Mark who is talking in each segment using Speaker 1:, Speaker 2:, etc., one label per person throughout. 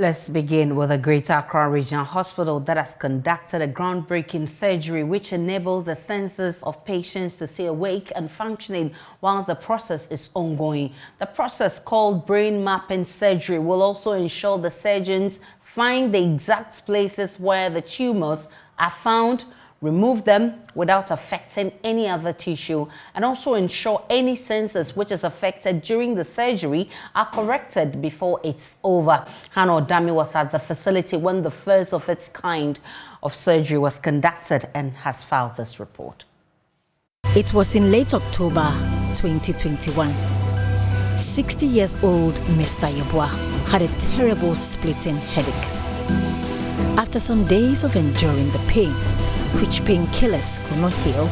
Speaker 1: Let's begin with the Greater Accra Regional Hospital that has conducted a groundbreaking surgery which enables the senses of patients to stay awake and functioning whilst the process is ongoing. The process, called brain mapping surgery, will also ensure the surgeons find the exact places where the tumors are found, remove them without affecting any other tissue, and also ensure any senses which is affected during the surgery are corrected before it's over. Hannah Odami was at the facility when the first of its kind of surgery was conducted and has filed this report.
Speaker 2: It was in late October 2021. 60 years old Mr. Yeboah had a terrible splitting headache. After some days of enduring the pain, which painkillers could not heal,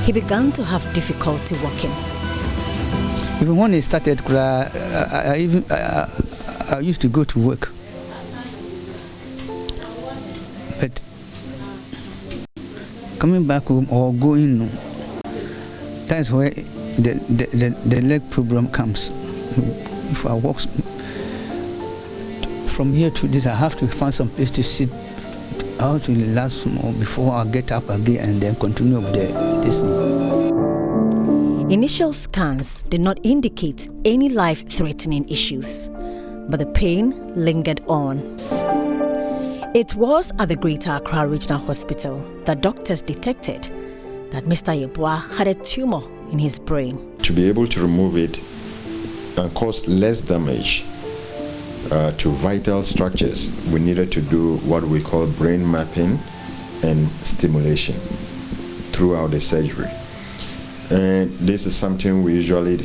Speaker 2: he began to have difficulty walking.
Speaker 3: Even when it started, I used to go to work. But coming back home or going, that's where the leg problem comes. If I walk from here to this, I have to find some place to sit. I have to relax more before I get up again and then continue with this.
Speaker 2: Initial scans did not indicate any life-threatening issues, but the pain lingered on. It was at the Greater Accra Regional Hospital that doctors detected that Mr. Yeboah had a tumor in his brain.
Speaker 4: To be able to remove it and cause less damage to vital structures, we needed to do what we call brain mapping and stimulation throughout the surgery. And this is something we usually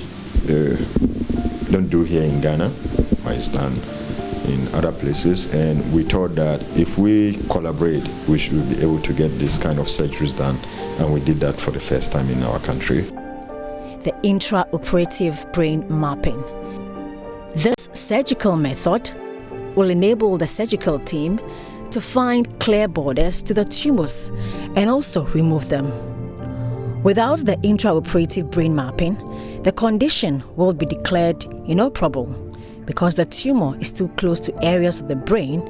Speaker 4: don't do here in Ghana. It's done in other places, and we thought that if we collaborate, we should be able to get this kind of surgeries done, and we did that for the first time in our country.
Speaker 2: The intraoperative brain mapping. This surgical method will enable the surgical team to find clear borders to the tumors and also remove them. Without the intraoperative brain mapping, the condition will be declared inoperable because the tumor is too close to areas of the brain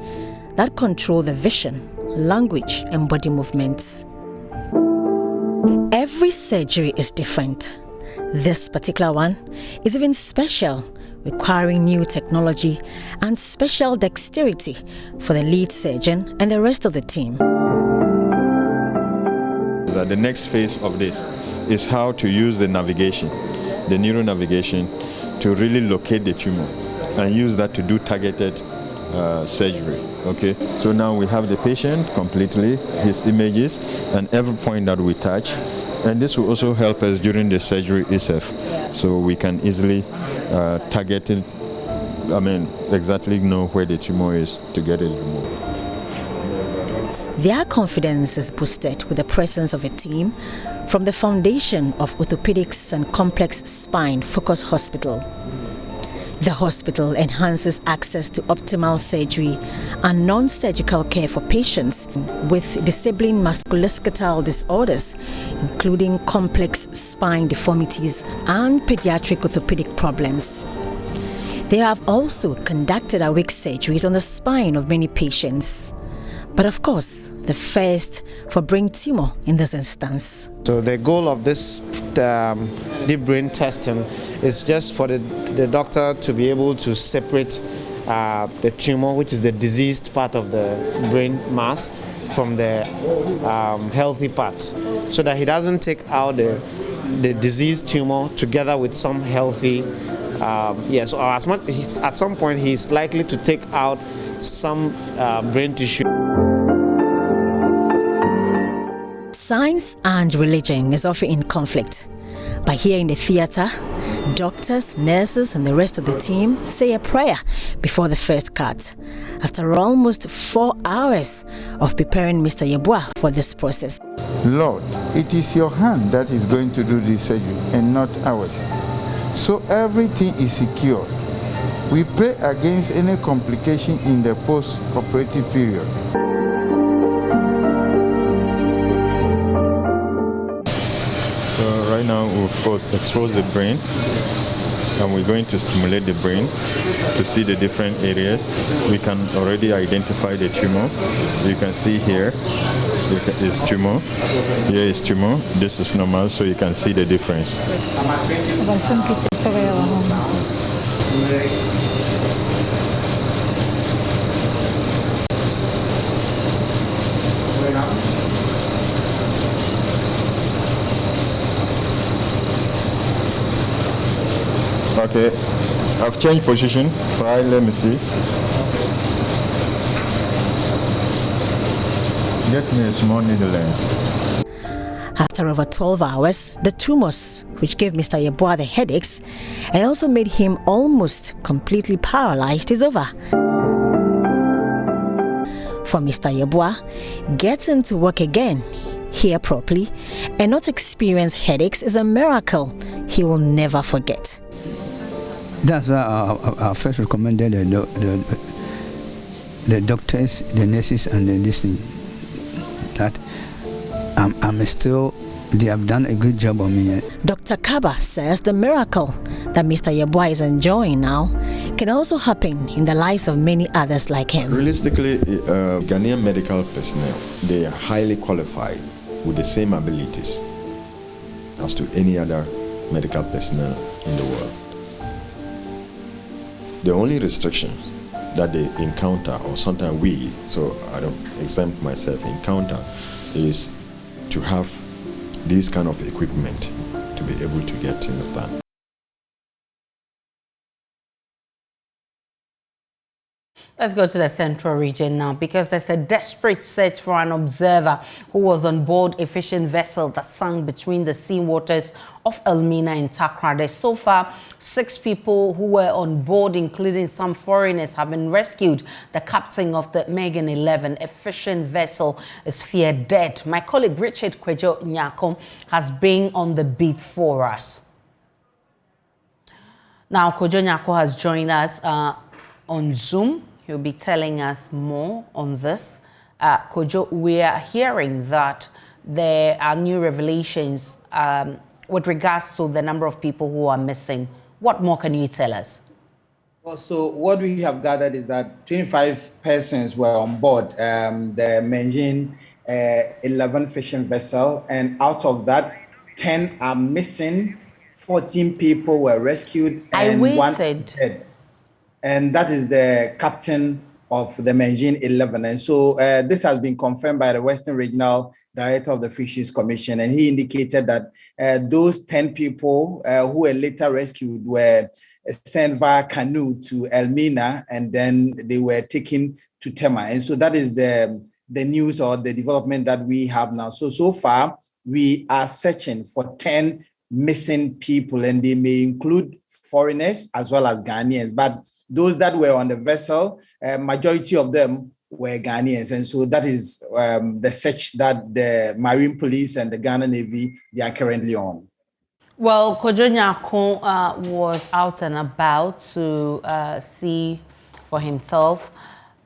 Speaker 2: that control the vision, language, and body movements. Every surgery is different. This particular one is even special, requiring new technology and special dexterity for the lead surgeon and the rest of the team.
Speaker 4: The next phase of this is how to use the navigation, the neural navigation, to really locate the tumor and use that to do targeted surgery. Okay, so now we have the patient completely, his images, and every point that we touch. And this will also help us during the surgery itself, so we can easily target it, exactly know where the tumor is to get it removed.
Speaker 2: Their confidence is boosted with the presence of a team from the Foundation of Orthopedics and Complex Spine Focus Hospital. The hospital enhances access to optimal surgery and non-surgical care for patients with disabling musculoskeletal disorders, including complex spine deformities and pediatric orthopedic problems. They have also conducted awake surgeries on the spine of many patients. But of course, the first for brain tumor in this instance.
Speaker 5: So the goal of this deep brain testing is just for the doctor to be able to separate the tumor, which is the diseased part of the brain mass, from the healthy part, so that he doesn't take out the diseased tumor together with some healthy, so at some point he's likely to take out some brain tissue.
Speaker 2: Science and religion is often in conflict, but here in the theater, doctors, nurses, and the rest of the team say a prayer before the first cut, after almost 4 hours of preparing Mr. Yeboah for this process.
Speaker 6: Lord, it is your hand that is going to do this surgery and not ours. So everything is secure. We pray against any complication in the post-operative period.
Speaker 4: So right now we've exposed the brain and we're going to stimulate the brain to see the different areas. We can already identify the tumor. You can see here is tumor, here is tumor, this is normal, so you can see the difference. Okay, I've changed position. Try, let me see. Get me a small needle length.
Speaker 2: After over 12 hours, the tumors, which gave Mr. Yeboah the headaches and also made him almost completely paralyzed, is over. For Mr. Yeboah, getting to work again, hear properly, and not experience headaches is a miracle he will never forget.
Speaker 3: That's why I first recommended the doctors, the nurses, and the listening that I'm still, they have done a good job on me.
Speaker 2: Dr. Kaba says the miracle that Mr. Yeboah is enjoying now can also happen in the lives of many others like him.
Speaker 4: Realistically, Ghanaian medical personnel, they are highly qualified with the same abilities as to any other medical personnel in the world. The only restriction that they encounter, or sometimes we, so I don't exempt myself, encounter, is to have this kind of equipment to be able to get things done.
Speaker 1: Let's go to the central region now, because there's a desperate search for an observer who was on board a fishing vessel that sank between the sea waters of Elmina and Takra. There's so far 6 people who were on board, including some foreigners, have been rescued. The captain of the Megan 11, a fishing vessel, is feared dead. My colleague Richard Kwejo Nyako has been on the beat for us. Now, Kwejo Nyako has joined us on Zoom. He'll be telling us more on this. Kojo, we are hearing that there are new revelations with regards to the number of people who are missing. What more can you tell us?
Speaker 7: Well, so what we have gathered is that 25 persons were on board the Menjin 11 fishing vessel, and out of that, 10 are missing, 14 people were rescued, and 1 is dead. And that is the captain of the Menjin 11. And so this has been confirmed by the Western Regional Director of the Fisheries Commission. And he indicated that those 10 people who were later rescued were sent via canoe to Elmina, and then they were taken to Tema. And so that is the news or the development that we have now. So far, we are searching for 10 missing people, and they may include foreigners as well as Ghanaians. But those that were on the vessel, majority of them were Ghanaians. And so that is the search that the Marine Police and the Ghana Navy, they are currently on.
Speaker 1: Well, Kwejo Nyako was out and about to see for himself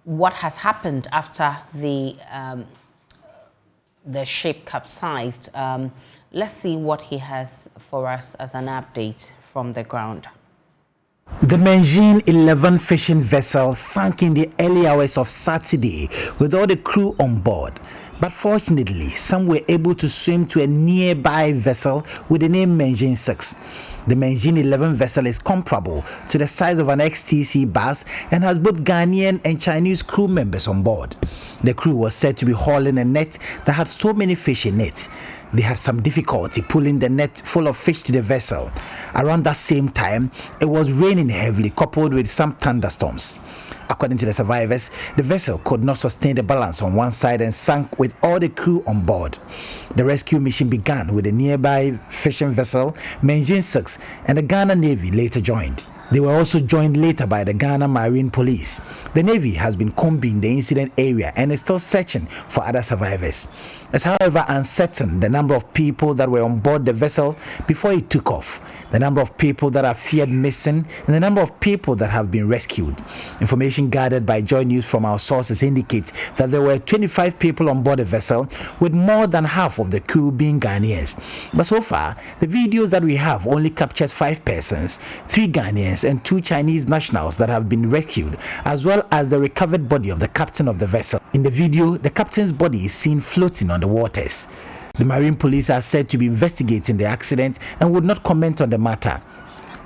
Speaker 1: what has happened after the ship capsized. Let's see what he has for us as an update from the ground.
Speaker 8: The Menjin 11 fishing vessel sank in the early hours of Saturday with all the crew on board. But fortunately, some were able to swim to a nearby vessel with the name Menjin 6. The Menjin 11 vessel is comparable to the size of an XTC bus and has both Ghanaian and Chinese crew members on board. The crew was said to be hauling a net that had so many fish in it. They had some difficulty pulling the net full of fish to the vessel. Around that same time, it was raining heavily, coupled with some thunderstorms. According to the survivors, the vessel could not sustain the balance on one side and sank with all the crew on board. The rescue mission began with a nearby fishing vessel, Menjin 6, and the Ghana Navy later joined. They were also joined later by the Ghana Marine Police. The Navy has been combing the incident area and is still searching for other survivors. It's however uncertain the number of people that were on board the vessel before it took off. the number of people that are feared missing, and the number of people that have been rescued. Information gathered by JoyNews from our sources indicates that there were 25 people on board the vessel, with more than half of the crew being Ghanaians. But so far, the videos that we have only captures 5 persons, 3 Ghanaians and 2 Chinese nationals that have been rescued, as well as the recovered body of the captain of the vessel. In the video, the captain's body is seen floating on the waters. The Marine Police are said to be investigating the accident and would not comment on the matter.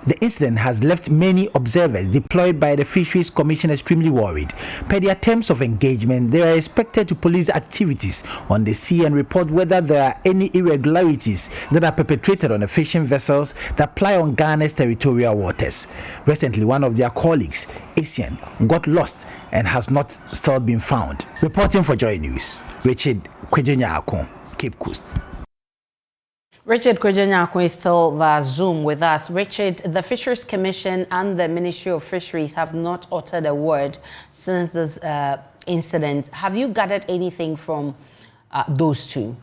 Speaker 8: The incident has left many observers deployed by the Fisheries Commission extremely worried. Per their terms of engagement, they are expected to police activities on the sea and report whether there are any irregularities that are perpetrated on the fishing vessels that ply on Ghana's territorial waters. Recently, one of their colleagues, Asian, got lost and has not still been found. Reporting for JoyNews, Richard Kwejenyako, Cape Coast.
Speaker 1: Richard Kwejenyako is still via Zoom with us. Richard, the Fisheries Commission and the Ministry of Fisheries have not uttered a word since this incident. Have you gathered anything from those two?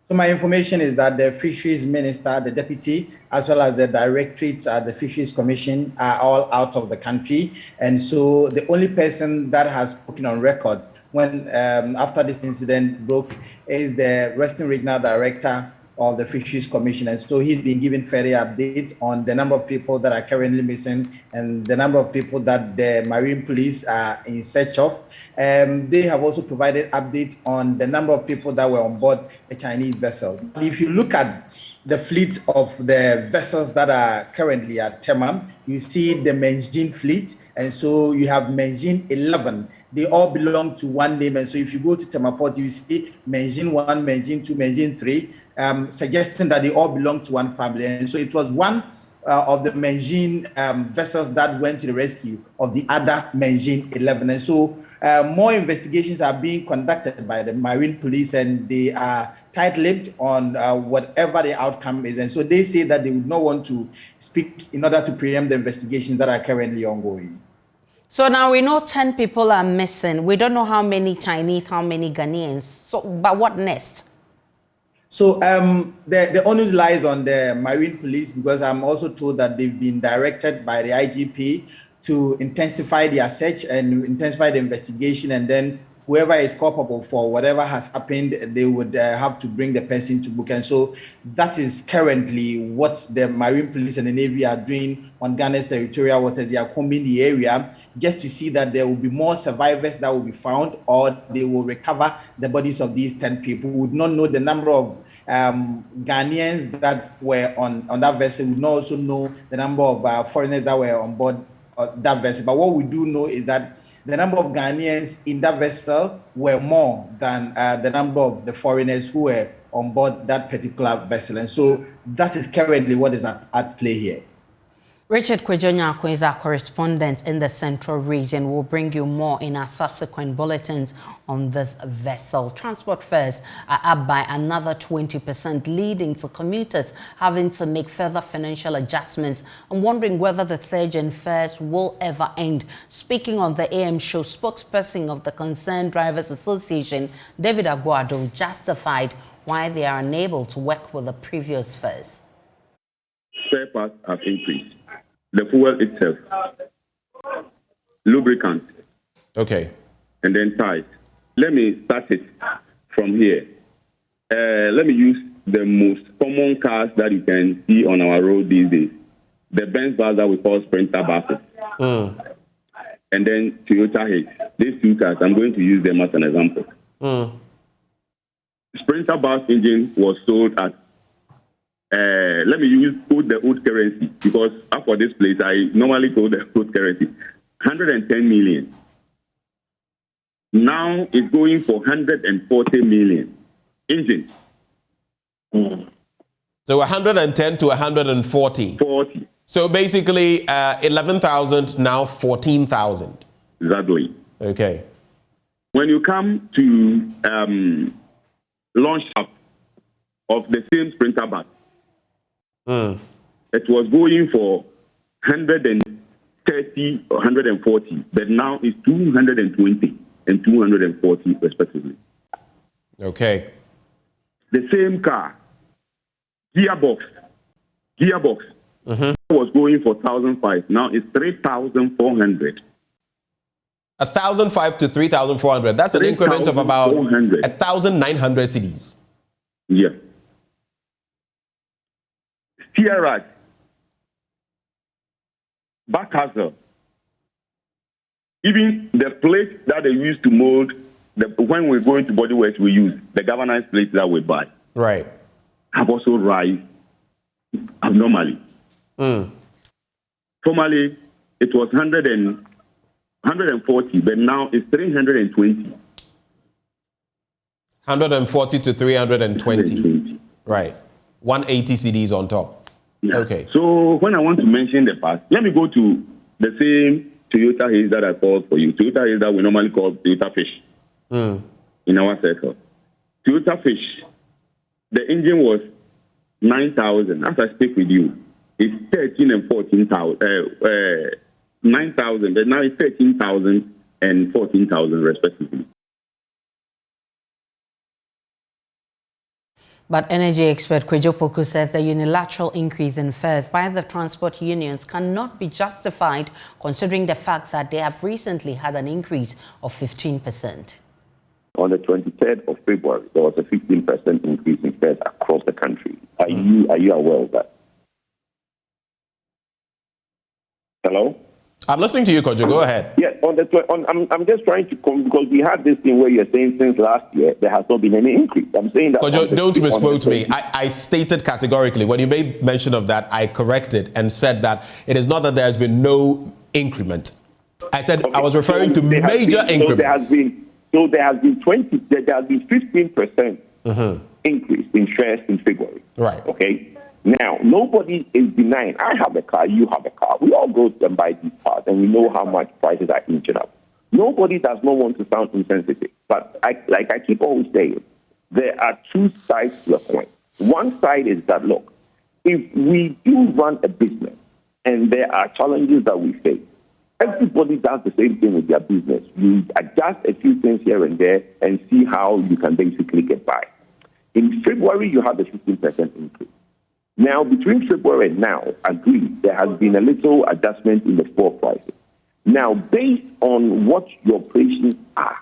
Speaker 7: So my information is that the Fisheries Minister, the Deputy, as well as the Directorate at the Fisheries Commission are all out of the country. And so the only person that has spoken on record when after this incident broke is the Western Regional Director of the Fisheries Commission. And so he's been given further updates on the number of people that are currently missing and the number of people that the Marine Police are in search of. They have also provided updates on the number of people that were on board a Chinese vessel. If you look at the fleet of the vessels that are currently at Tema, you see the Menjin fleet, and so you have Menjin 11. They all belong to one name, and so if you go to Tema Port, you see Menjin 1, Menjin 2, Menjin 3, suggesting that they all belong to one family. And so it was one of the Menjin vessels that went to the rescue of the other Menjin 11. And so more investigations are being conducted by the Marine Police, and they are tight-lipped on whatever the outcome is. And so they say that they would not want to speak in order to preempt the investigations that are currently ongoing.
Speaker 1: So now we know 10 people are missing. We don't know how many Chinese, how many Ghanaians. So, but what next?
Speaker 7: So the onus lies on the Marine Police, because I'm also told that they've been directed by the IGP to intensify their search and intensify the investigation, and then whoever is culpable for whatever has happened, they would have to bring the person to book. And so that is currently what the Marine Police and the Navy are doing on Ghana's territorial waters. They are combing the area just to see that there will be more survivors that will be found, or they will recover the bodies of these 10 people. We would not know the number of Ghanaians that were on that vessel. We would not also know the number of foreigners that were on board that vessel. But what we do know is that the number of Ghanaians in that vessel were more than the number of the foreigners who were on board that particular vessel. And so that is currently what is at play here.
Speaker 1: Richard Kwejenyako is our correspondent in the Central Region. We'll bring you more in our subsequent bulletins on this vessel. Transport fares are up by another 20%, leading to commuters having to make further financial adjustments. I'm wondering whether the surge in fares will ever end. Speaking on the AM show, spokesperson of the Concerned Drivers Association, David Aguado, justified why they are unable to work with the previous fares.
Speaker 9: Spare parts have increased. The fuel itself, lubricant,
Speaker 10: okay,
Speaker 9: and then tires. Let me start it from here. Let me use the most common cars that you can see on our road these days. The Benz bus that we call Sprinter buses. And then Toyota H. These two cars, I'm going to use them as an example. Sprinter bus engine was sold at let me use the old currency, because for this place, I normally call the old currency, 110 million. Now it's going for 140 million engine.
Speaker 10: So 110 to 140.
Speaker 9: 40.
Speaker 10: So basically 11,000, now 14,000.
Speaker 9: Exactly.
Speaker 10: Okay.
Speaker 9: When you come to launch up of the same Sprinter bus, it was going for 130 or 140, but now it's 220 and 240 respectively.
Speaker 10: Okay.
Speaker 9: The same car, gearbox It was going for 1,005. Now it's 3,400.
Speaker 10: 1,005 to 3,400. That's an increment of about 1,900 cedis.
Speaker 9: Yes. Steerage, Backhazel, even the plate that they use to mold, when we're going to body works, we use the governance plate that we buy.
Speaker 10: Right.
Speaker 9: Have also rise abnormally. Formerly, it was 140, but now it's 320.
Speaker 10: 140 to 320. Right. 180 cedis on top.
Speaker 9: Yeah.
Speaker 10: Okay.
Speaker 9: So when I want to mention the past, let me go to the same Toyota Haze that I called for you. Toyota Haze that we normally call Toyota Fish in our circle. Toyota Fish, the engine was 9,000. As I speak with you, it's 13 and 14,000. 9,000. But now it's 13,000 and 14,000 respectively.
Speaker 1: But energy expert Kwejo Poku says the unilateral increase in fares by the transport unions cannot be justified considering the fact that they have recently had an increase of 15%.
Speaker 11: On the 23rd of February, there was a 15% increase in fares across the country. Are you aware of that? Hello?
Speaker 10: I'm listening to you, Kojo. Go ahead.
Speaker 11: Yeah, I'm just trying to come because we had this thing where you're saying since last year there has not been any increase. I'm saying that.
Speaker 10: Kojo, don't misquote me. I stated categorically when you made mention of that, I corrected and said that it is not that there has been no increment. I said I was referring to major increments.
Speaker 11: So there has been 15% increase in fares in February.
Speaker 10: Right.
Speaker 11: Okay. Now, nobody is denying. I have a car, you have a car. We all go and buy these cars, and we know how much prices are inching up. Nobody does not want to sound insensitive. But I keep always saying, there are two sides to a coin. One side is that, look, if we do run a business and there are challenges that we face, everybody does the same thing with their business. You adjust a few things here and there and see how you can basically get by. In February, you had a 15% increase. Now, between February and now, agreed, there has been a little adjustment in the fuel prices. Now, based on what your operations are,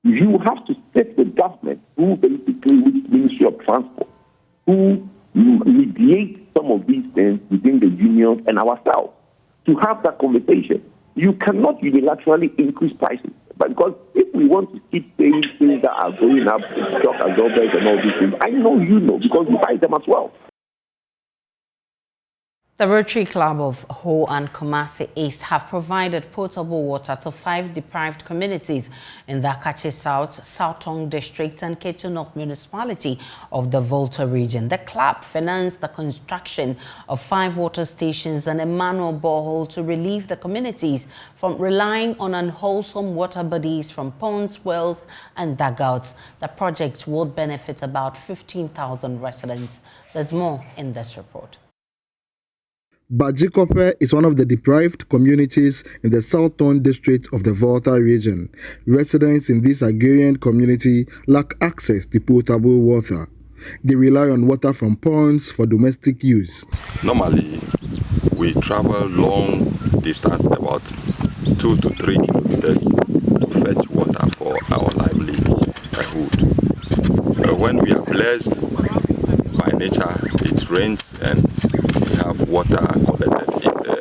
Speaker 11: you have to sit with government, who basically, which Ministry of Transport, who mediate some of these things within the unions and ourselves, to have that conversation. You cannot unilaterally increase prices. But because if we want to keep saying things that are going up, shock absorbers and all these things, I know you know, because you buy them as well.
Speaker 1: The Rotary Club of Ho and Kumasi East have provided potable water to 5 deprived communities in the Akache South, Southong districts and Ketu North municipality of the Volta region. The club financed the construction of 5 water stations and a manual borehole to relieve the communities from relying on unwholesome water bodies from ponds, wells and dugouts. The project will benefit about 15,000 residents. There's more in this report.
Speaker 12: Bajikope is one of the deprived communities in the Southern district of the Volta region. Residents in this agrarian community lack access to potable water. They rely on water from ponds for domestic use.
Speaker 13: Normally, we travel long distance, about 2 to 3 kilometers, to fetch water for our livelihood. When we are blessed by nature, it rains and we have water collected in the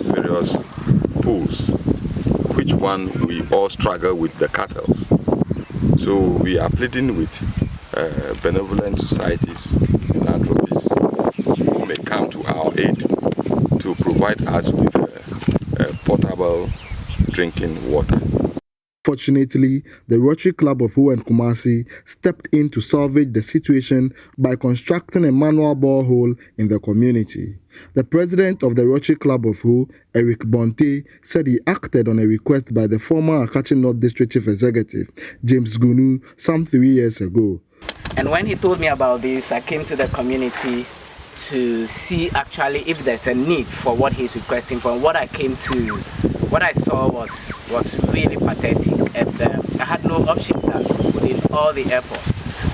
Speaker 13: various pools, which one we all struggle with the cattle. So we are pleading with benevolent societies, philanthropists, who may come to our aid to provide us with potable drinking water.
Speaker 12: Fortunately, the Rotary Club of Ho and Kumasi stepped in to salvage the situation by constructing a manual borehole in the community. The president of the Rotary Club of Ho, Eric Bonte, said he acted on a request by the former Akache North District Chief Executive, James Gunu, some 3 years ago.
Speaker 14: And when he told me about this, I came to the community to see actually if there's a need for what he's requesting for. What I saw was really pathetic, and I had no option that within all the effort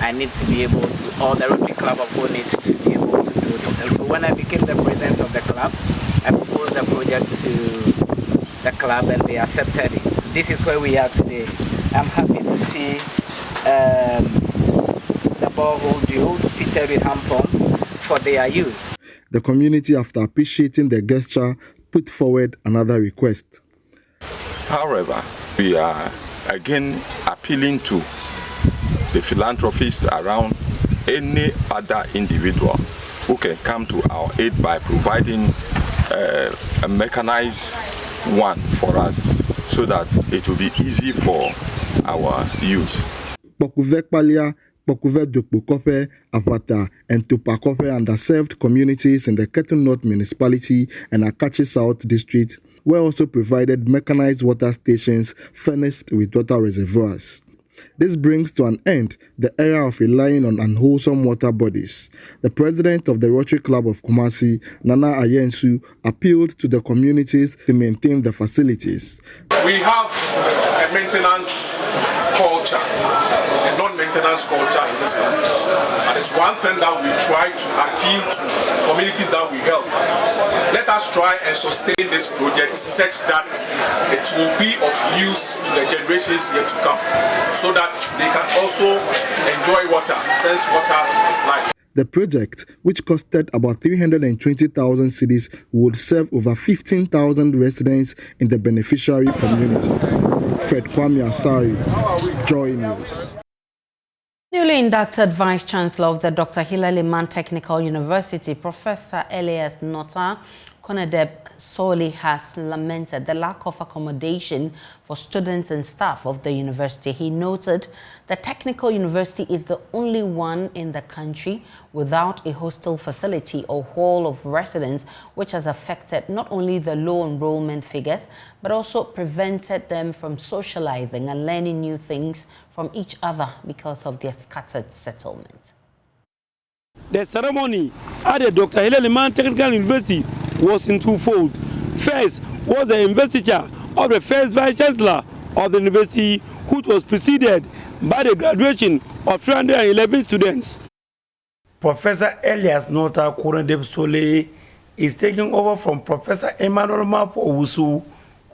Speaker 14: I need to be able to, or the Rotary Club of Ho needs to be able to do this. And so when I became the president of the proposed the project to the club and they accepted it. This is where we are today. I'm happy to see the borehole drilled, fitted with hand pump for their use.
Speaker 12: The community, after appreciating the gesture, put forward another request.
Speaker 13: However, we are again appealing to the philanthropists around, any other individual who can come to our aid by providing a mechanized one for us so that it will be easy for our use.
Speaker 12: Bokuve Dukbukope, Apata, and Tupakope underserved communities in the Ketu North Municipality and Akachi South District were also provided mechanized water stations furnished with water reservoirs. This brings to an end the era of relying on unwholesome water bodies. The president of the Rotary Club of Kumasi, Nana Ayensu, appealed to the communities to maintain the facilities.
Speaker 15: We have a maintenance culture, a non-maintenance culture in this country. And it's one thing that we try to appeal to communities that we help. Let us try and sustain this project such that it will be of use to the generations yet to come, so that they can also enjoy water, since water is life.
Speaker 12: The project, which costed about 320,000 cedis, would serve over 15,000 residents in the beneficiary communities. Fred Kwame Asari, JoyNews.
Speaker 1: Newly inducted Vice-Chancellor of the Dr. Hilary Mann Technical University, Professor Elias Nota Konadeb Soli has lamented the lack of accommodation for students and staff of the university. He noted the Technical University is the only one in the country without a hostel facility or hall of residence, which has affected not only the low enrollment figures, but also prevented them from socializing and learning new things from each other because of their scattered settlement.
Speaker 16: The ceremony at the Dr. Hilary Mann Technical University was in twofold. First was the investiture of the first Vice-Chancellor of the university, which was preceded by the graduation of 311 students. Professor Elias Nota Konadeb Soli is taking over from Professor Emmanuel Mafo Owusu,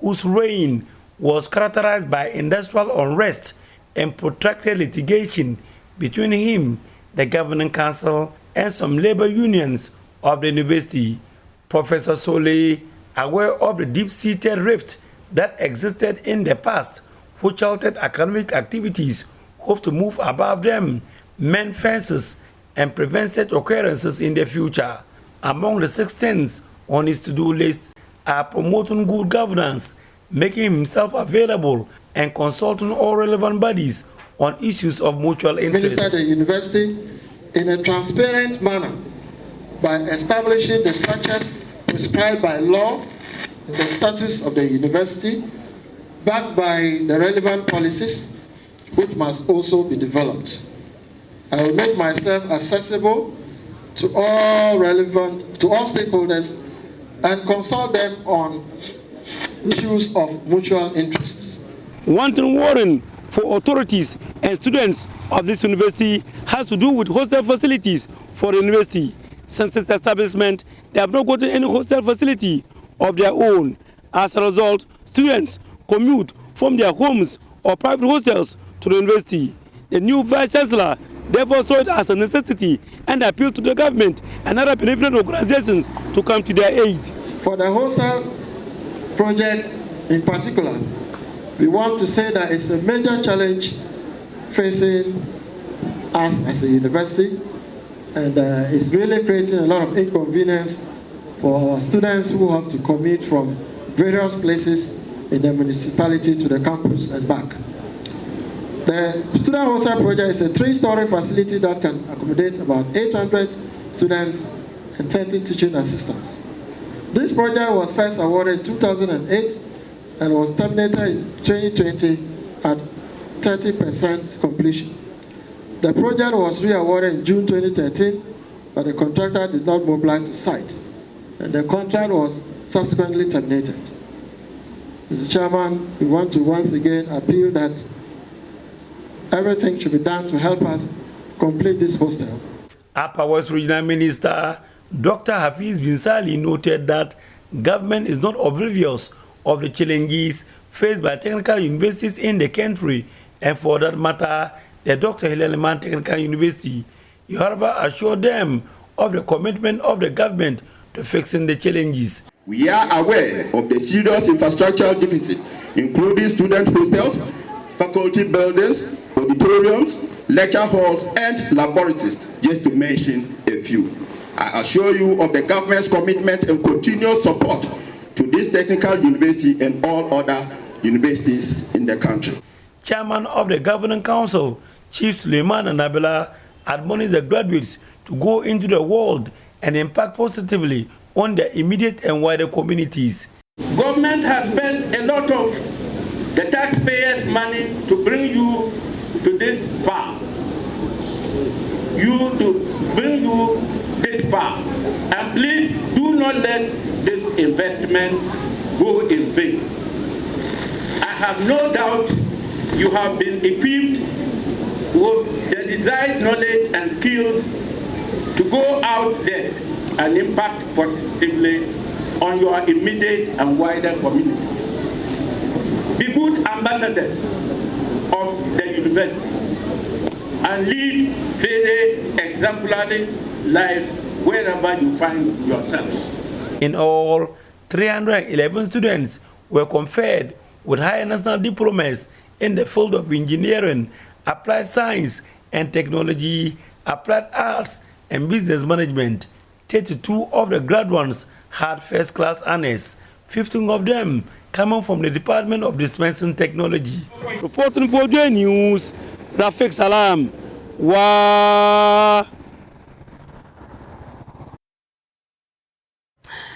Speaker 16: whose reign was characterized by industrial unrest and protracted litigation between him, the governing council, and some labor unions of the university. Professor Soli, aware of the deep-seated rift that existed in the past, which halted academic activities, hoped to move above them, mend fences, and prevent such occurrences in the future. Among the 6 things on his to-do list are promoting good governance, making himself available, and consulting all relevant bodies on issues of mutual interest.
Speaker 17: Administer the university in a transparent manner by establishing the structures prescribed by law in the statutes of the university, backed by the relevant policies, which must also be developed. I will make myself accessible to all stakeholders and consult them on issues of mutual interests.
Speaker 16: Wanting warrant for authorities and students of this university has to do with hostel facilities for the university. Since its establishment, they have not gotten any hostel facility of their own. As a result, students commute from their homes or private hostels to the university. The new Vice-Chancellor therefore saw it as a necessity and appealed to the government and other benevolent organizations to come to their aid.
Speaker 17: For the hostel project in particular, we want to say that it's a major challenge facing us as a university, and it's really creating a lot of inconvenience for our students who have to commute from various places in the municipality to the campus and back. The student hostel project is a 3-story facility that can accommodate about 800 students and 30 teaching assistants. This project was first awarded in 2008 and was terminated in 2020 at 30% completion. The project was re-awarded in June 2013, but the contractor did not mobilize to site, and the contract was subsequently terminated. Mr. Chairman, we want to once again appeal that everything should be done to help us complete this hostel.
Speaker 16: Upper West Regional Minister Dr. Hafiz Bin Sali noted that government is not oblivious of the challenges faced by technical universities in the country, and for that matter, the Dr. Hillel Limann Technical University. He, however, assured them of the commitment of the government to fixing the challenges.
Speaker 18: We are aware of the serious infrastructural deficit, including student hostels, faculty buildings, auditoriums, lecture halls, and laboratories, just to mention a few. I assure you of the government's commitment and continued support to this technical university and all other universities in the country.
Speaker 16: Chairman of the Governing Council, Chief Suleiman Anabela, admonished the graduates to go into the world and impact positively on their immediate and wider communities.
Speaker 17: Government has spent a lot of the taxpayers' money to bring you to this far. And please do not let this investment go in vain. I have no doubt you have been equipped with the desired knowledge and skills to go out there and impact positively on your immediate and wider communities. Be good ambassadors of the university and lead very exemplary lives wherever you find yourselves.
Speaker 16: In all, 311 students were conferred with higher national diplomas in the field of engineering, applied science and technology, applied arts and business management. 32 of the graduates had first-class honors, 15 of them coming from the Department of Dispensing Technology. Reporting for JoyNews, Rafiq Salam. Wow.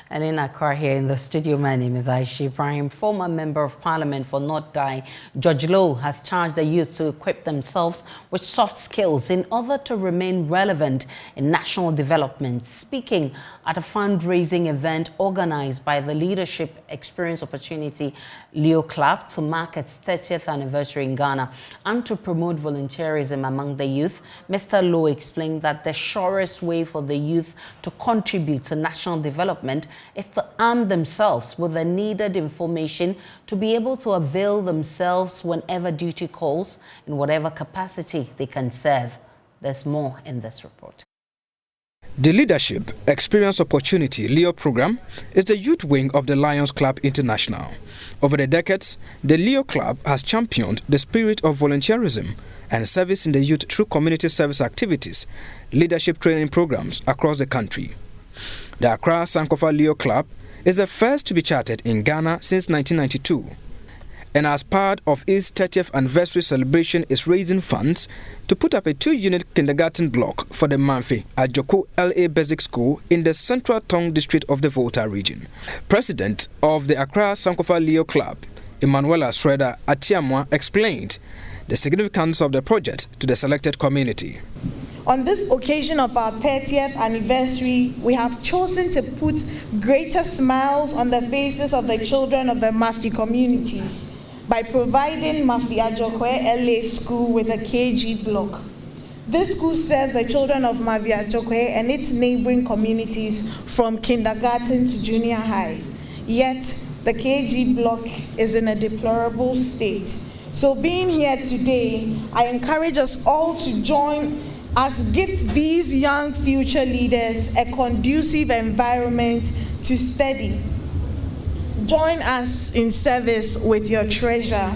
Speaker 1: And in Accra here in the studio, my name is Aishi Ibrahim. Former Member of Parliament for North Dai, George Lowe, has charged the youth to equip themselves with soft skills in order to remain relevant in national development. Speaking at a fundraising event organized by the Leadership Experience Opportunity Leo Club to mark its 30th anniversary in Ghana and to promote volunteerism among the youth, Mr. Lowe explained that the surest way for the youth to contribute to national development is to arm themselves with the needed information to be able to avail themselves whenever duty calls in whatever capacity they can serve. There's more in this report.
Speaker 19: The Leadership Experience Opportunity Leo program is the youth wing of the Lions Club International. Over the decades, the Leo Club has championed the spirit of volunteerism and service in the youth through community service activities, leadership training programs across the country. The Accra Sankofa Leo Club is the first to be chartered in Ghana since 1992. And as part of its 30th anniversary celebration is raising funds to put up a 2-unit kindergarten block for the Manfi at Joko LA Basic School in the Central Tong District of the Volta region. President of the Accra Sankofa Leo Club, Emanuela Schroeder Atiamwa, explained the significance of the project to the selected community.
Speaker 20: On this occasion of our 30th anniversary, we have chosen to put greater smiles on the faces of the children of the Mafi communities by providing Mafi Ajokwe LA School with a KG block. This school serves the children of Mafi Ajokwe and its neighboring communities from kindergarten to junior high. Yet, the KG block is in a deplorable state. So being here today, I encourage us all to join us gift these young future leaders a conducive environment to study. Join us in service with your treasure.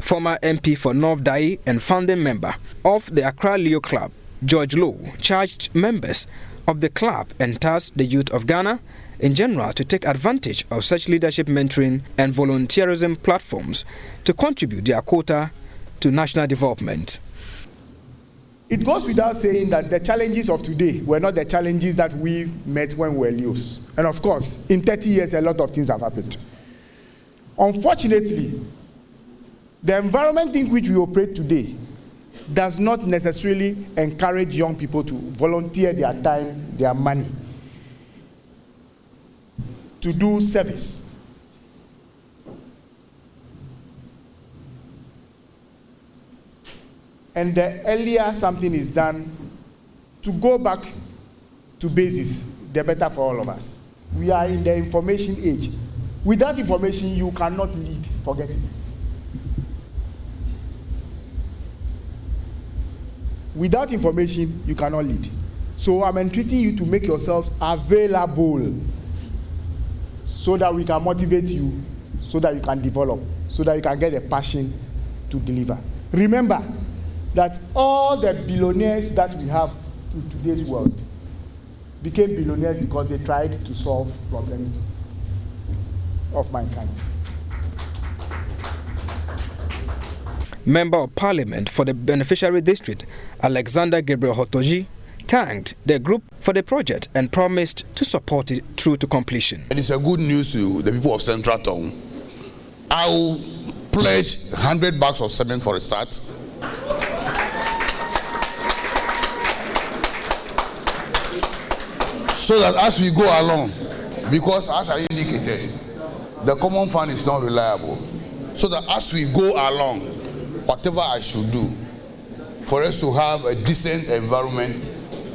Speaker 19: Former MP for North Dai and founding member of the Accra Leo Club, George Lowe, charged members of the club and tasked the youth of Ghana in general to take advantage of such leadership mentoring and volunteerism platforms to contribute their quota to national development.
Speaker 21: It goes without saying that the challenges of today were not the challenges that we met when we were youth. And of course, in 30 years, a lot of things have happened. Unfortunately, the environment in which we operate today does not necessarily encourage young people to volunteer their time, their money, to do service. And the earlier something is done to go back to basis, the better for all of us. We are in the information age. Without information, you cannot lead. Forget it. Without information, you cannot lead. So I'm entreating you to make yourselves available so that we can motivate you, so that you can develop, so that you can get a passion to deliver. Remember that all the billionaires that we have in today's world became billionaires because they tried to solve problems of mankind.
Speaker 19: Member of Parliament for the Beneficiary District, Alexander Gabriel Hotoji, thanked the group for the project and promised to support it through to completion.
Speaker 5: And it's a good news to the people of Central Town. I will pledge 100 bags of cement for a start. So that as we go along, because as I indicated, the common fund is not reliable. So that as we go along, whatever I should do for us to have a decent environment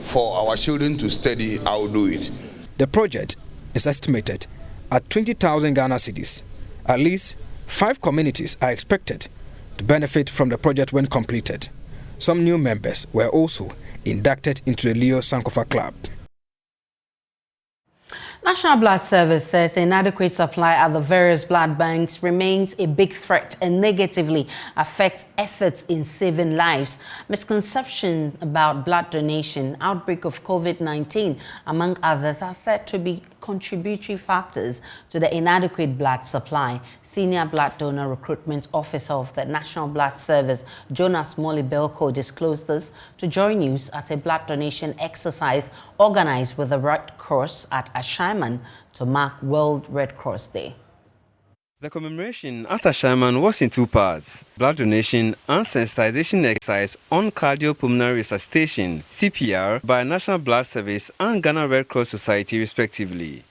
Speaker 5: for our children to study, I will do it.
Speaker 19: The project is estimated at 20,000 Ghana cedis. At least 5 communities are expected to benefit from the project when completed. Some new members were also inducted into the Leo Sankofa Club.
Speaker 1: National Blood Service says inadequate supply at the various blood banks remains a big threat and negatively affects efforts in saving lives. Misconceptions about blood donation, outbreak of COVID-19, among others, are said to be contributory factors to the inadequate blood supply. Senior Blood Donor Recruitment Officer of the National Blood Service, Jonas Molly-Belko, disclosed this to JoyNews at a blood donation exercise organized with the Red Cross at Ashaiman to mark World Red Cross Day.
Speaker 22: The commemoration at Ashaiman was in 2 parts: blood donation and sensitization exercise on cardiopulmonary resuscitation, CPR, by National Blood Service and Ghana Red Cross Society, respectively.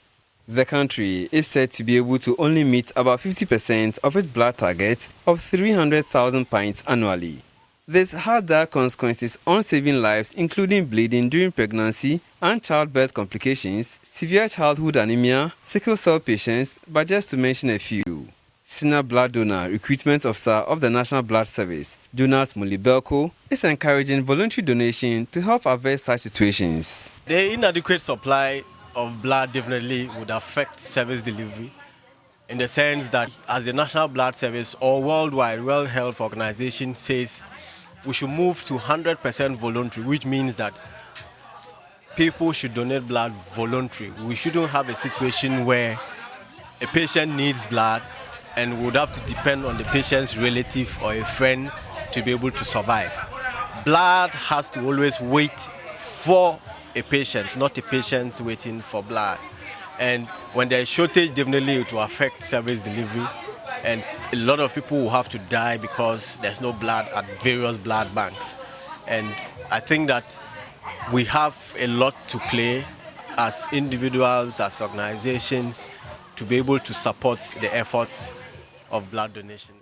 Speaker 22: The country is said to be able to only meet about 50% of its blood target of 300,000 pints annually. This had direct consequences on saving lives, including bleeding during pregnancy and childbirth complications, severe childhood anemia, sickle cell patients, but just to mention a few. Senior Blood Donor Recruitment Officer of the National Blood Service, Jonas Molly-Belko, is encouraging voluntary donation to help avert such situations.
Speaker 23: The inadequate supply of blood definitely would affect service delivery, in the sense that as the National Blood Service or worldwide World Health Organization says, we should move to 100% voluntary, which means that people should donate blood voluntary. We shouldn't have a situation where a patient needs blood and would have to depend on the patient's relative or a friend to be able to survive. Blood has to always wait for a patient, not a patient waiting for blood. And when there is shortage, definitely it will affect service delivery, and a lot of people will have to die because there's no blood at various blood banks. And I think that we have a lot to play as individuals, as organizations, to be able to support the efforts of blood donation.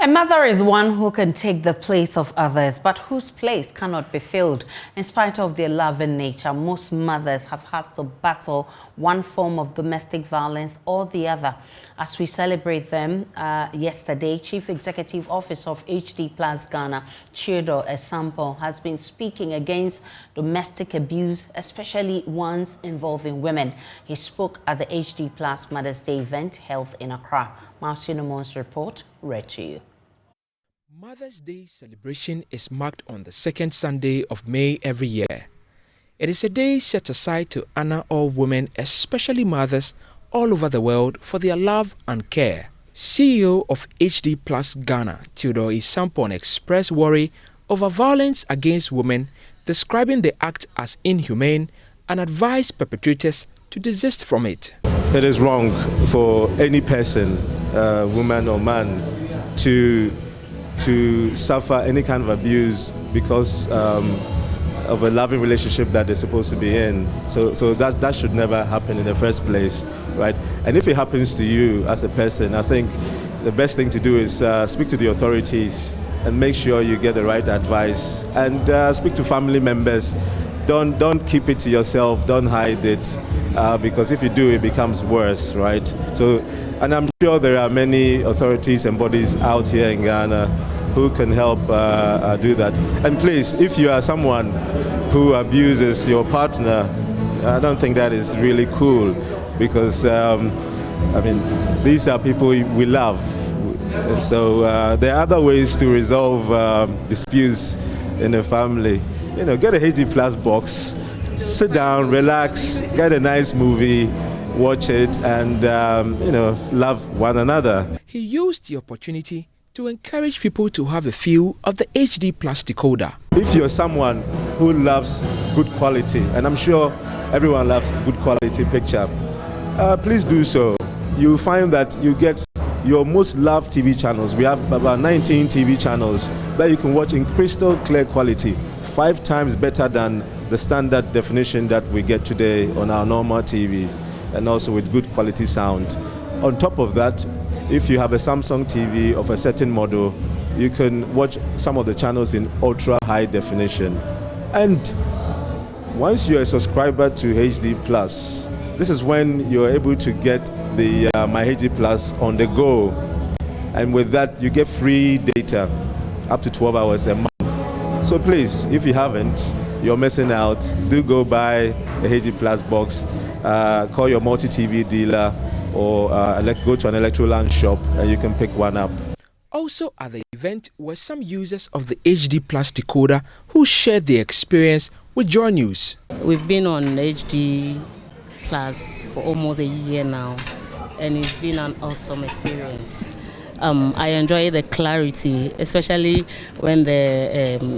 Speaker 1: A mother is one who can take the place of others, but whose place cannot be filled. In spite of their loving nature, most mothers have had to battle one form of domestic violence or the other. As we celebrate them, yesterday, Chief Executive Officer of HD Plus Ghana, Chiedo Esampo, has been speaking against domestic abuse, especially ones involving women. He spoke at the HD Plus Mother's Day event held in Accra. Marcinomon's report read to you.
Speaker 24: Mother's Day celebration is marked on the second Sunday of May every year. It is a day set aside to honor all women, especially mothers, all over the world for their love and care. CEO of HD Plus Ghana, Theodore Isampon, expressed worry over violence against women, describing the act as inhumane and advised perpetrators to desist from it.
Speaker 25: It is wrong for any person, woman or man, to suffer any kind of abuse because of a loving relationship that they're supposed to be in. So that should never happen in the first place, right? And if it happens to you as a person, I think the best thing to do is speak to the authorities and make sure you get the right advice, and speak to family members don't keep it to yourself. Don't hide it, because if you do, it becomes worse, right? So, and I'm sure there are many authorities and bodies out here in Ghana who can help do that. And please, if you are someone who abuses your partner, I don't think that is really cool, because I mean, these are people we love. So there are other ways to resolve disputes in a family. You know, get a HD Plus box, sit down, relax, get a nice movie, watch it, and you know, love one another.
Speaker 24: He used the opportunity to encourage people to have a feel of the HD Plus decoder.
Speaker 25: If you're someone who loves good quality, and I'm sure everyone loves good quality picture, please do so. You'll find that you get your most loved TV channels. We have about 19 TV channels that you can watch in crystal clear quality, 5 times better than the standard definition that we get today on our normal TVs, and also with good quality sound. On top of that, if you have a Samsung TV of a certain model, you can watch some of the channels in ultra high definition. And once you're a subscriber to HD Plus, this is when you're able to get the My HD Plus on the go. And with that, you get free data up to 12 hours a month. So please, if you haven't, you're missing out. Do go buy a HD Plus box, call your multi-TV dealer, or go to an Electroland shop and you can pick one up.
Speaker 24: Also at the event were some users of the HD Plus decoder who shared their experience with JoyNews.
Speaker 2: We've been on HD Plus for almost a year now, and it's been an awesome experience. I enjoy the clarity, especially when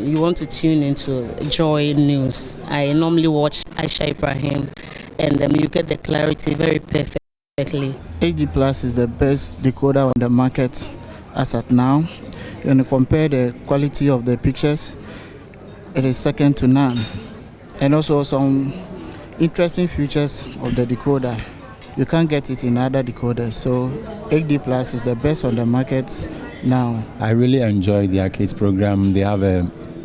Speaker 2: you want to tune into JoyNews. I normally watch Aisha Ibrahim, and you get the clarity very perfectly.
Speaker 3: HD Plus is the best decoder on the market as at now. When you compare the quality of the pictures, it is second to none. And also some interesting features of the decoder. You can't get it in other decoders. So HD Plus is the best on the market now.
Speaker 4: I really enjoy the Arcades program. They have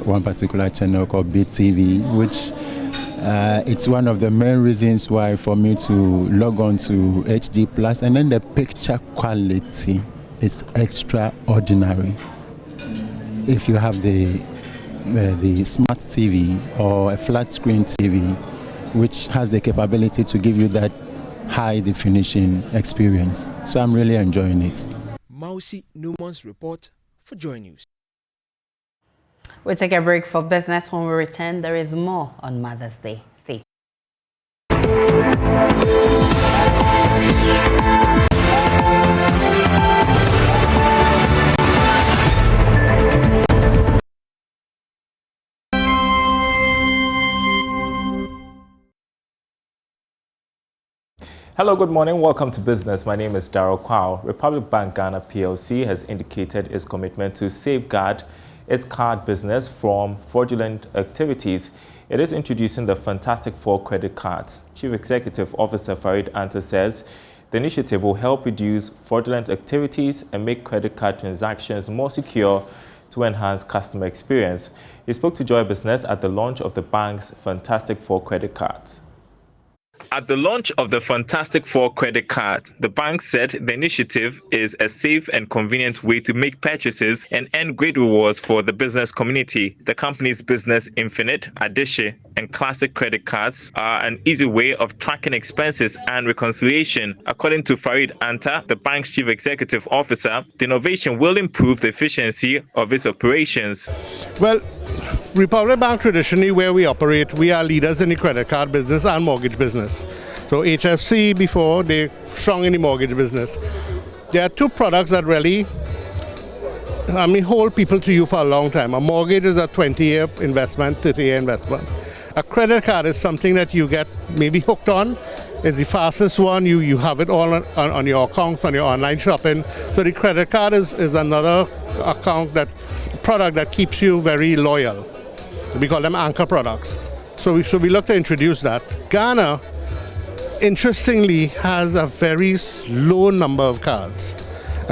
Speaker 4: one particular channel called Beat TV, which it's one of the main reasons why for me to log on to HD Plus. And then the picture quality is extraordinary. If you have the smart TV or a flat screen TV, which has the capability to give you that high definition experience. So I'm really enjoying it.
Speaker 24: Mausi Newman's report for JoyNews.
Speaker 1: We'll take a break for business. When we return, there is more on Mother's Day. Stay
Speaker 6: Hello, good morning. Welcome to Business. My name is Darryl Kwao. Republic Bank Ghana PLC has indicated its commitment to safeguard its card business from fraudulent activities. It is introducing the Fantastic Four credit cards. Chief Executive Officer Farid Anta says the initiative will help reduce fraudulent activities and make credit card transactions more secure to enhance customer experience. He spoke to Joy Business at the launch of the bank's Fantastic Four credit cards. At the launch of the Fantastic Four credit card, the bank said the initiative is a safe and convenient way to make purchases and earn great rewards for the business community. The company's Business Infinite, Addition, and Classic credit cards are an easy way of tracking expenses and reconciliation. According to Farid Anta, the bank's Chief Executive Officer, the innovation will improve the efficiency of its operations.
Speaker 8: Well, Republic Bank traditionally, where we operate, we are leaders in the credit card business and mortgage business. So HFC before, they're strong in the mortgage business. There are two products that really, hold people to you for a long time. A mortgage is a 20-year investment, 30-year investment. A credit card is something that you get maybe hooked on. It's the fastest one. You have it all on your accounts, on your online shopping. So the credit card is another product that keeps you very loyal. We call them anchor products. So we look to introduce that. Ghana, interestingly, has a very low number of cards.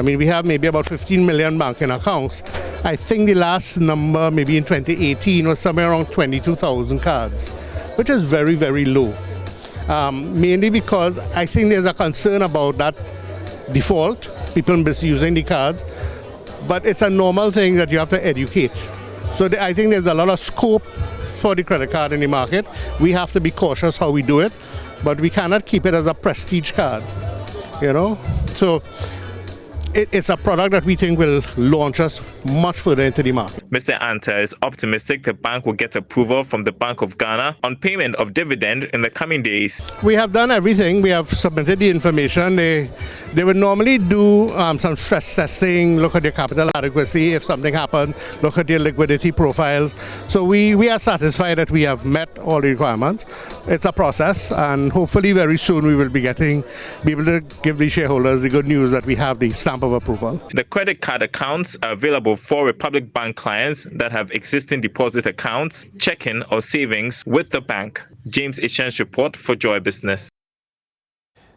Speaker 8: We have maybe about 15 million banking accounts. I think the last number, maybe in 2018, was somewhere around 22,000 cards. which is very, very low. Mainly because I think there's a concern about that default, people misusing the cards, but it's a normal thing that you have to educate. So I think there's a lot of scope for the credit card in the market. We have to be cautious how we do it, but we cannot keep it as a prestige card, you know? So it's a product that we think will launch us much further into the market.
Speaker 6: Mr. Anta is optimistic the bank will get approval from the Bank of Ghana on payment of dividend in the coming days.
Speaker 8: We have done everything. We have submitted the information. They would normally do some stress testing, look at their capital adequacy. If something happened, look at their liquidity profiles. So we are satisfied that we have met all the requirements. It's a process, and hopefully very soon we will be able to give the shareholders the good news that we have the stamp of approval.
Speaker 6: The credit card accounts are available for Republic Bank clients that have existing deposit accounts, checking or savings with the bank. James Ishan's report for Joy Business.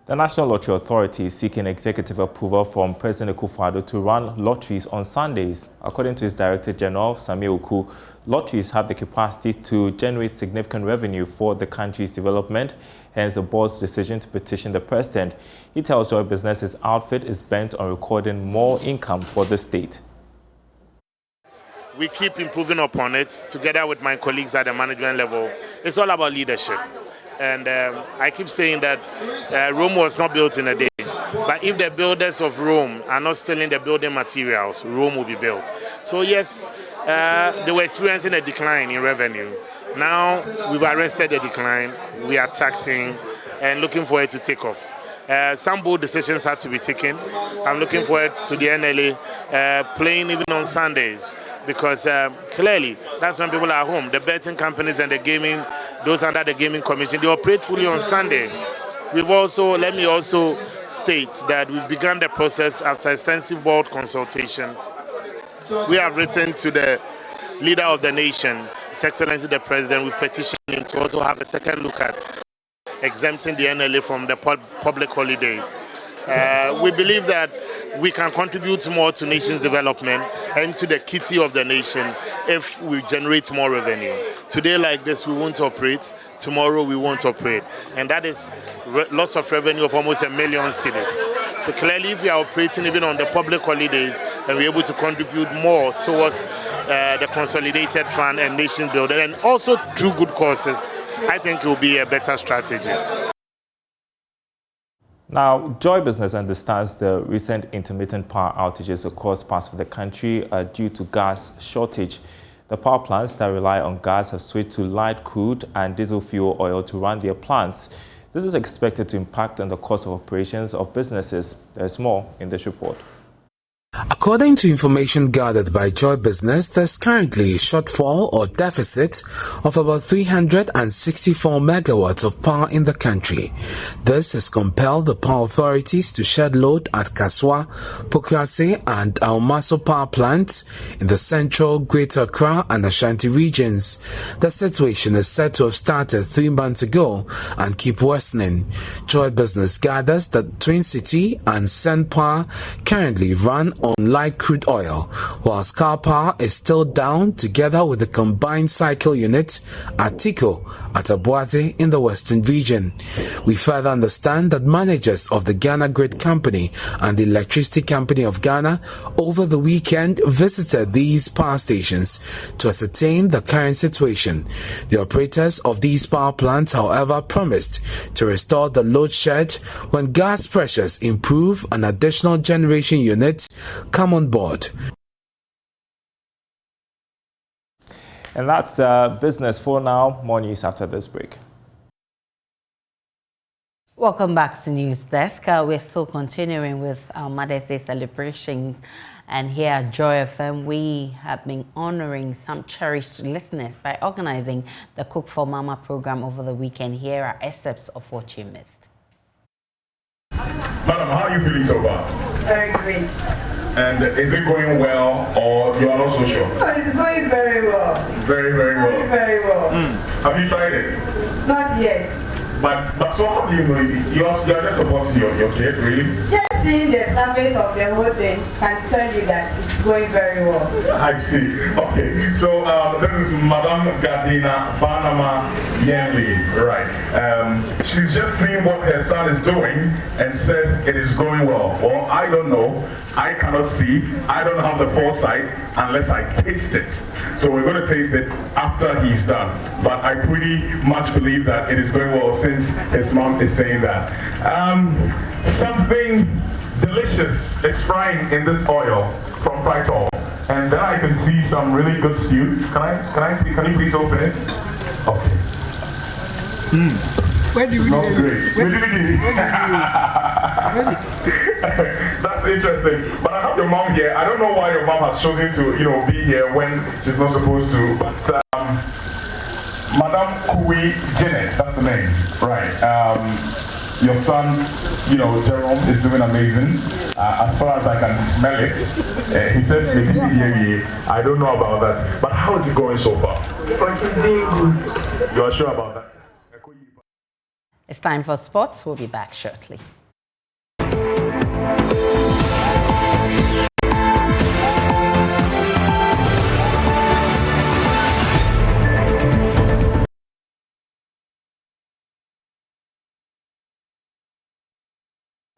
Speaker 6: The National Lottery Authority is seeking executive approval from President Akufo-Addo to run lotteries on Sundays. According to his Director General, Sami Oku, lotteries have the capacity to generate significant revenue for the country's development, hence the board's decision to petition the president. He tells Joy Business his outfit is bent on recording more income for the state.
Speaker 7: We keep improving upon it together with my colleagues at the management level. It's all about leadership. And I keep saying that Rome was not built in a day. But if the builders of Rome are not stealing the building materials, Rome will be built. So yes, they were experiencing a decline in revenue. Now we've arrested the decline. We are taxing and looking for it to take off. Some bold decisions had to be taken. I'm looking forward to the NLA playing even on Sundays, because clearly that's when people are home. The betting companies and the gaming, those under the gaming commission, they operate fully on Sunday. Let me also state that we've begun the process after extensive board consultation. We have written to the leader of the nation, His Excellency the President, we've petitioned him to also have a second look at exempting the NLA from the public holidays. We believe that we can contribute more to nation's development and to the kitty of the nation if we generate more revenue. Today like this, we won't operate. Tomorrow, we won't operate. And that is loss of revenue of almost 1 million cedis. So clearly, if we are operating even on the public holidays, and we're able to contribute more towards the consolidated fund and nation building, and also through good causes, I think it will be a better strategy.
Speaker 6: Now, Joy Business understands the recent intermittent power outages across parts of the country are due to gas shortage. The power plants that rely on gas have switched to light crude and diesel fuel oil to run their plants. This is expected to impact on the cost of operations of businesses. There's more in this report.
Speaker 9: According to information gathered by Joy Business, there's currently a shortfall or deficit of about 364 megawatts of power in the country. This has compelled the power authorities to shed load at Kaswa, Pokuase and Almaso power plants in the central, Greater Accra and Ashanti regions. The situation is said to have started 3 months ago and keep worsening. Joy Business gathers that Twin City and Sen Power currently run on light crude oil, while Scar Power is still down together with the combined cycle unit at Tico at Abuate in the western region. We further understand that managers of the Ghana Grid Company and the Electricity Company of Ghana over the weekend visited these power stations to ascertain the current situation. The operators of these power plants, however, promised to restore the load shed when gas pressures improve and additional generation units come on board.
Speaker 6: And that's business for now. More news after this break.
Speaker 1: Welcome back to News Desk. We're still continuing with our Mother's Day celebration. And here at Joy FM, we have been honoring some cherished listeners by organizing the Cook for Mama program over the weekend. Here are excerpts of what you missed.
Speaker 10: Madam, how are you feeling so far?
Speaker 11: Very great.
Speaker 10: And is it going well, or you are not so sure?
Speaker 11: Oh, it's going very well.
Speaker 10: Very, very well.
Speaker 11: Very well.
Speaker 10: Have you tried it?
Speaker 11: Not yet.
Speaker 10: But so how do you know you're just supporting your kid, really?
Speaker 20: Just seeing the surface of the whole thing can tell you that it's going very well.
Speaker 10: I see. Okay. So this is Madame Gatina Banama Yenli, right? She's just seeing what her son is doing and says it is going well. Well, I don't know. I cannot see. I don't have the foresight unless I taste it. So we're going to taste it after he's done. But I pretty much believe that it is going well since his mom is saying that. Something delicious is frying in this oil from fried oil. And then I can see some really good stew. Can you please open it? Okay.
Speaker 21: Where do we
Speaker 10: Smells great. Where do we get it? That's interesting. But I have your mom here. I don't know why your mom has chosen to, be here when she's not supposed to. But Madame Kui Jenes, that's the name, right? Your son, Jerome, is doing amazing. As far as I can smell it, he says, I don't know about that. But how is it going so far?
Speaker 20: It's doing good.
Speaker 10: You are sure about that?
Speaker 1: It's time for sports. We'll be back shortly.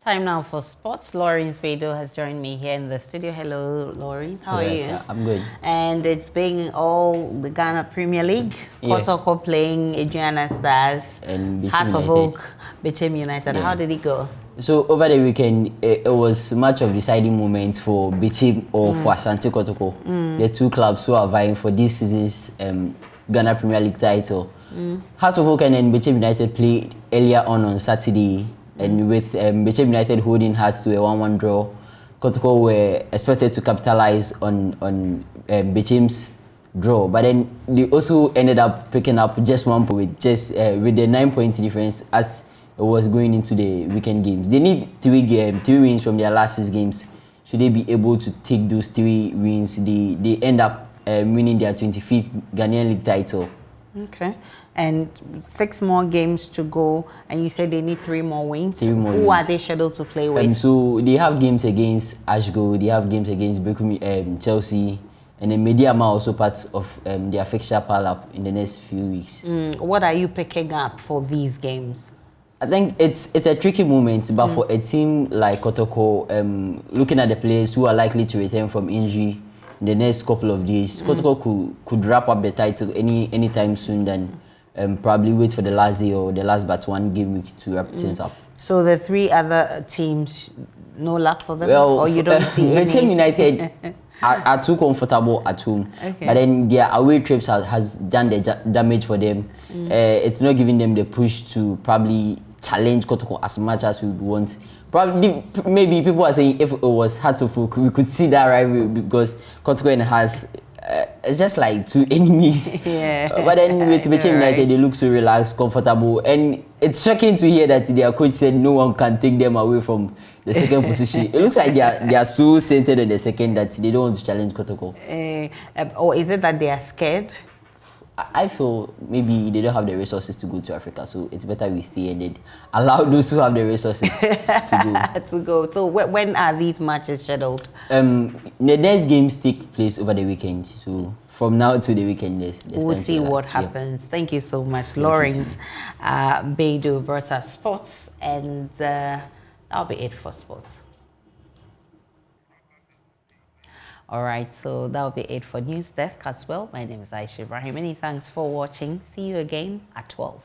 Speaker 1: Time now for sports. Lawrence Bedo has joined me here in the studio. Hello, Lawrence. How are you?
Speaker 11: I'm good.
Speaker 1: And it's being all the Ghana Premier League. Kotoko playing Adriana Stars
Speaker 11: and
Speaker 1: Hearts of Oak, Bechem United. How did it go?
Speaker 11: So over the weekend, it was much of deciding moments for Bechem or for Asante Kotoko, the two clubs who are vying for this season's Ghana Premier League title. Hearts of Oak and then Bechem United played earlier on Saturday. And with Bechem United holding Hearts to a 1-1 draw, Kotoko were expected to capitalize on Bechem's draw. But then they also ended up picking up just 1 point with the 9-point difference as it was going into the weekend games. They need three wins from their last 6 games. Should they be able to take those 3 wins, they end up winning their 25th Ghanaian League title.
Speaker 1: Okay. And 6 more games to go, and you said they need 3 more wins. Who are they scheduled to play with?
Speaker 11: So they have games against Ashgo, they have games against Chelsea, and then Mediama also part of their fixture pile up in the next few weeks.
Speaker 1: What are you picking up for these games?
Speaker 11: I think it's a tricky moment, but for a team like Kotoko, looking at the players who are likely to return from injury in the next couple of days, Kotoko could wrap up the title anytime soon than probably wait for the last day or the last but 1 game week to wrap things up.
Speaker 1: So the 3 other teams, no luck for them? Or you don't see
Speaker 11: Bechem United are too comfortable at home.
Speaker 1: Okay.
Speaker 11: But then their away trips has done the damage for them. It's not giving them the push to probably challenge Kotoko as much as we would want. Probably, maybe people are saying if it was Hearts of Oak, we could see that rivalry because Kotoko and Hearts, it's just like 2 enemies. But then with Bechem United, they look so relaxed, comfortable, and it's shocking to hear that their coach said no one can take them away from the second position. It looks like they are so centered on the second that they don't want to challenge Kotoko.
Speaker 1: Or is it that they are scared?
Speaker 11: I feel maybe they don't have the resources to go to Africa, so it's better we stay and then allow those who have the resources to
Speaker 1: go. So when are these matches scheduled?
Speaker 11: The next games take place over the weekend, so from now to the weekend,
Speaker 1: we'll see what happens. Thank you so much, Lawrence Beidou brought us sports, and that'll be it for sports. All right, so that'll be it for News Desk as well. My name is Aisha Ibrahim. Many thanks for watching. See you again at 12.